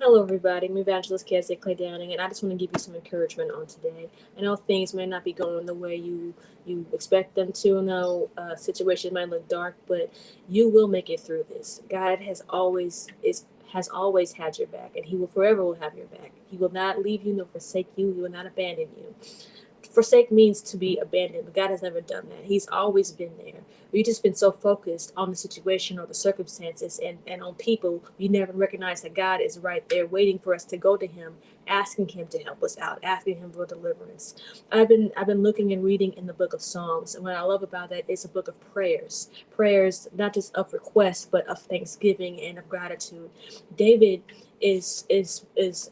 Hello, everybody. I'm Evangelist Cassie Clay Downing, and I just want to give you some encouragement on today. I know things may not be going the way you expect them to. I know situations might look dark, but you will make it through this. God has always had your back, and He will forever will have your back. He will not leave you nor forsake you. He will not abandon you. Forsake means to be abandoned, but God has never done that. He's always been there. We've just been so focused on the situation or the circumstances and on people, we never recognize that God is right there waiting for us to go to Him, asking Him to help us out, asking Him for deliverance. I've been looking and reading in the book of Psalms, and what I love about that is a book of prayers. Prayers not just of request, but of thanksgiving and of gratitude. David is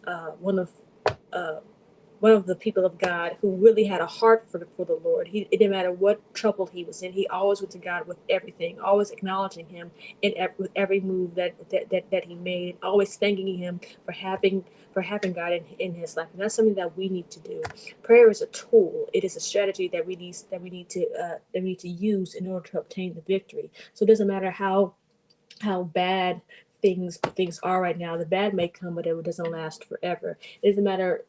uh, one of the people of God who really had a heart for the Lord. It didn't matter what trouble he was in. He always went to God with everything, always acknowledging Him with every move that he made, always thanking Him for having God in his life. And that's something that we need to do. Prayer is a tool. It is a strategy that we need to use in order to obtain the victory. So it doesn't matter how bad things are right now. The bad may come, but it doesn't last forever. It doesn't matter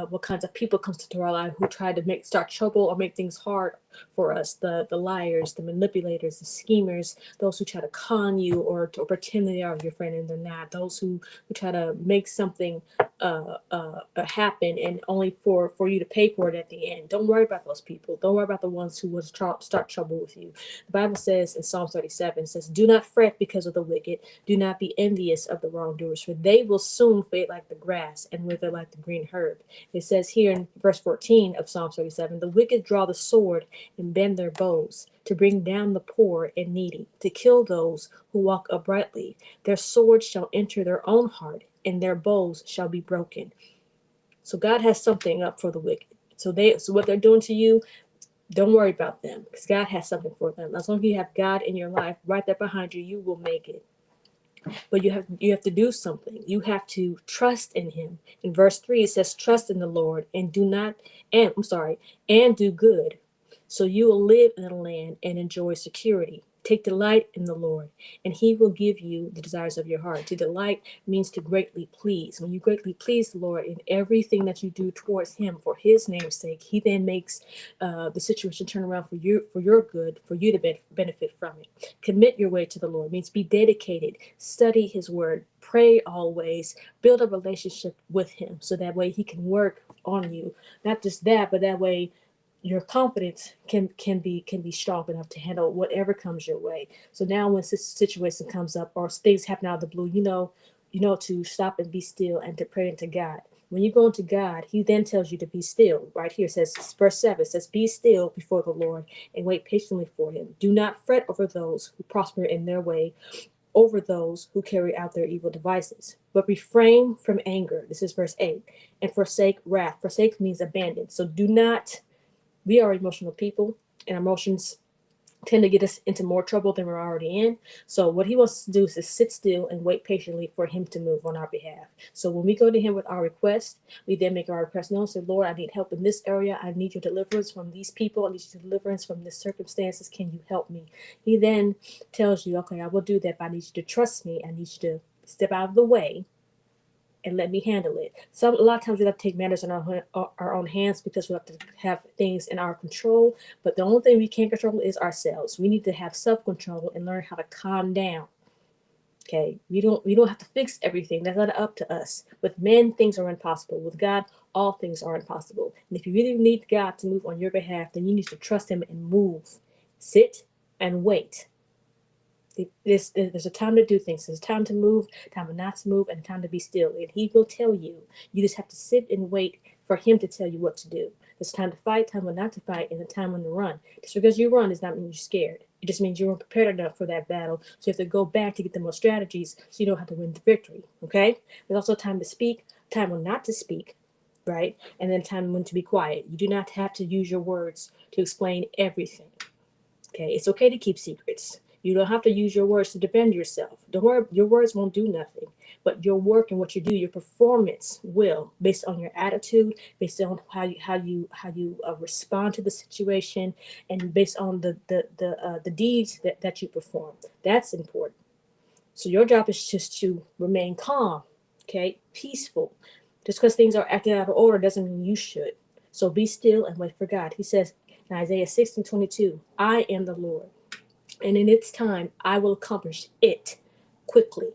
what kinds of people comes into our life who try to start trouble or make things hard for us. The liars, the manipulators, the schemers, those who try to con you or pretend they are your friend and they're not. Those who try to make something happen and only for you to pay for it at the end. Don't worry about those people. Don't worry about the ones who will start trouble with you. The Bible says in Psalm 37, it says, "Do not fret because of the wicked. Do not be envious of the wrongdoers, for they will soon fade like the grass and wither like the green herb." It says here in verse 14 of Psalm 37, "The wicked draw the sword and bend their bows to bring down the poor and needy, to kill those who walk uprightly. Their swords shall enter their own heart, and their bows shall be broken." So God has something up for the wicked. So what they're doing to you, don't worry about them, because God has something for them. As long as you have God in your life right there behind you, you will make it. But you have to do something. You have to trust in Him. In verse 3 it says, "Trust in the Lord and do not and I'm sorry, and do good, so you will live in the land and enjoy security. Take delight in the Lord, and He will give you the desires of your heart." To delight means to greatly please. When you greatly please the Lord in everything that you do towards Him for His name's sake, He then makes the situation turn around for your good, for you to benefit from it. Commit your way to the Lord means be dedicated, study His word, pray always, build a relationship with Him, so that way He can work on you. Not just that, but that way your confidence can be strong enough to handle whatever comes your way. So now when this situation comes up or things happen out of the blue, you know to stop and be still and to pray into God. When you go into God, He then tells you to be still. Right here it says, verse 7 says, "Be still before the Lord and wait patiently for Him. Do not fret over those who prosper in their way, over those who carry out their evil devices, but refrain from anger." This is verse 8. "And forsake wrath." Forsake means abandon. So do not, we are emotional people, and emotions tend to get us into more trouble than we're already in. So what He wants to do is to sit still and wait patiently for Him to move on our behalf. So when we go to Him with our request, we then make our request known. Say, "Lord, I need help in this area. I need your deliverance from these people. I need your deliverance from this circumstances. Can you help me?" He then tells you, "Okay, I will do that, but I need you to trust me. I need you to step out of the way and let me handle it." A lot of times we have to take matters in our own hands because we have to have things in our control. But the only thing we can't control is ourselves. We need to have self control and learn how to calm down. Okay, we don't have to fix everything. That's not up to us. With men, things are impossible. With God, all things are impossible. And if you really need God to move on your behalf, then you need to trust Him and move. Sit and wait. There's a time to do things. There's a time to move, time not to move, and a time to be still. And He will tell you. You just have to sit and wait for Him to tell you what to do. There's time to fight, time when not to fight, and a time when to run. Just because you run does not mean you're scared. It just means you weren't prepared enough for that battle. So you have to go back to get the more strategies so you don't have to win the victory. Okay? There's also time to speak, time when not to speak, right? And then time when to be quiet. You do not have to use your words to explain everything. Okay, it's okay to keep secrets. You don't have to use your words to defend yourself. Don't worry, your words won't do nothing. But your work and what you do, your performance will, based on your attitude, based on how you respond to the situation, and based on the deeds that you perform. That's important. So your job is just to remain calm, Okay, peaceful. Just because things are acting out of order doesn't mean you should. So be still and wait for God. He says in Isaiah 6:22, I am the Lord, and in its time I will accomplish it quickly.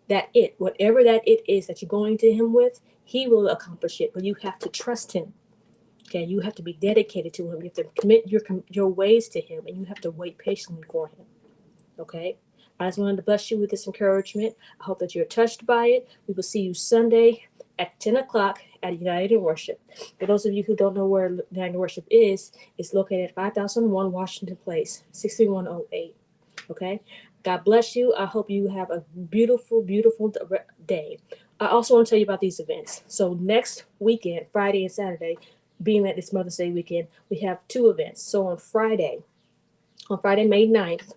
That it, whatever that it is that you're going to Him with, He will accomplish it. But you have to trust Him. Okay, you have to be dedicated to Him. You have to commit your ways to Him, and you have to wait patiently for Him. Okay, I just wanted to bless you with this encouragement. I hope that you're touched by it. We will see you Sunday at 10 o'clock at United in Worship. For those of you who don't know where United in Worship is, it's located at 5001 Washington Place, 63108. Okay, God bless you. I hope you have a beautiful, beautiful day. I also want to tell you about these events. So next weekend, Friday and Saturday, being that it's Mother's Day weekend, we have two events. So on Friday, May 9th,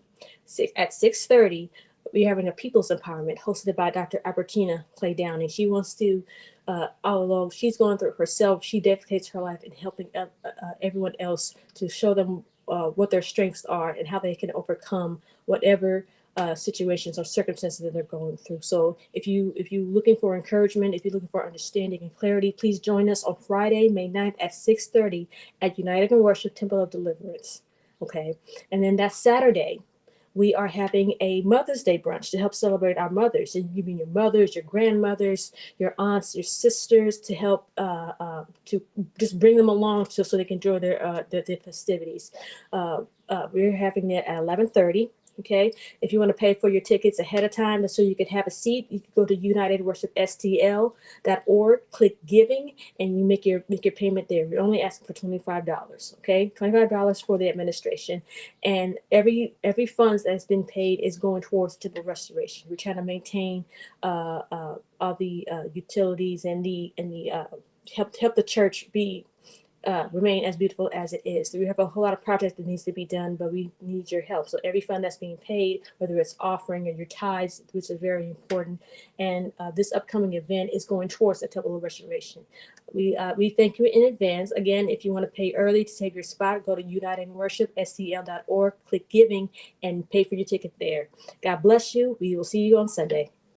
at 6:30, we're having a People's Empowerment hosted by Dr. Albertina Clay Downing. She wants to, although she's going through it herself, she dedicates her life in helping everyone else to show them what their strengths are and how they can overcome whatever situations or circumstances that they're going through. So if you're looking for encouragement, if you're looking for understanding and clarity, please join us on Friday, May 9th at 6:30 at United in Worship Temple of Deliverance. Okay, and then that Saturday, we are having a Mother's Day brunch to help celebrate our mothers. And you mean your mothers, your grandmothers, your aunts, your sisters, to help to just bring them along so they can enjoy their festivities. We're having it at 11:30. Okay, if you want to pay for your tickets ahead of time so you can have a seat, you can go to unitedworshipstl.org, click giving, and you make your payment there. We're only asking for $25. Okay, $25 for the administration, and every funds that's been paid is going towards temple restoration. We're trying to maintain all the utilities and the help the church be remain as beautiful as it is. So we have a whole lot of projects that needs to be done, but we need your help. So every fund that's being paid, whether it's offering or your tithes, which is very important, and this upcoming event is going towards the temple of restoration. We thank you in advance. Again, if you want to pay early to save your spot, go to unitedinworshipstl.org, click giving, and pay for your ticket there. God bless you. We will see you on Sunday.